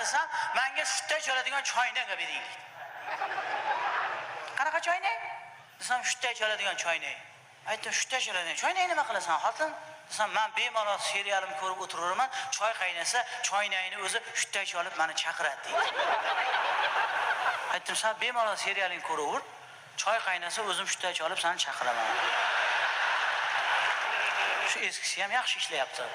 desam, menga sutda ichiladigan choynak olib bering. Qanaqa choynak? Desam, sutda ichiladigan choynak. Aytdim, sutda ichiladigan choynak nima qilasan, xotin? Desam, men bemalol serialimni ko'rib o'tiraman, choy qaynasa, choynakni o'zi sutda ichib olib meni chaqiradi deydi. Aytdim, sen bemalol serialingni ko'raver, choy qaynasa o'zim sutda ichib olib seni chaqiraman. Shu eskisi ham yaxshi ishlayapti.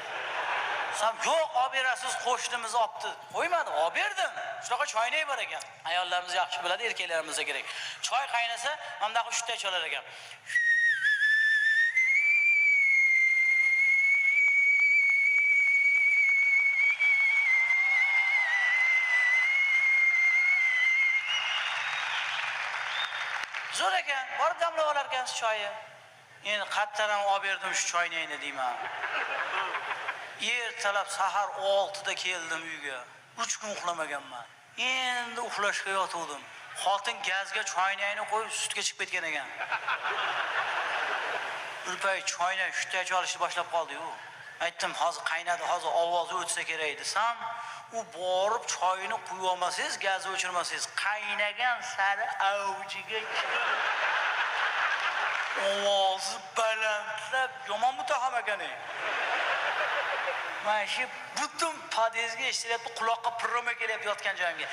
Sen yo'q, olib berasiz, qo'shnimiz olibdi. Qo'ymadi, olib berdim. Shunaqa choynak bor ekan. Ayollarimiz yaxshi biladi, erkaklarimiz kerak. Choy qaynasa, mana bu sutda ichilar ekan. Zo'r ekan, borib damlab olar ekansiz choyni. Endi qattan ham olib berdim shu choynakni deyman. Ertalab sahar 6da keldim uyga. 3 kun uxlamaganman. Endi uxlashga yotuvdim. Xotin gazga choynakni qo'yib sutga chiqib ketgan ekan. Urpay choynak sutga olishni boshlab qoldi-yu. Aytdim, hozir qaynadi, hozir ovozi o'tsa kerak desam, u borib choyni quyib olmasangiz, gazni o'chirmasangiz, qaynagan sari avjiga ovozi balandlab yomon mutaham ekan. Mana shu butun podezga eshitilyapti, quloqqa pirroma kelyapti yotgan joyimga.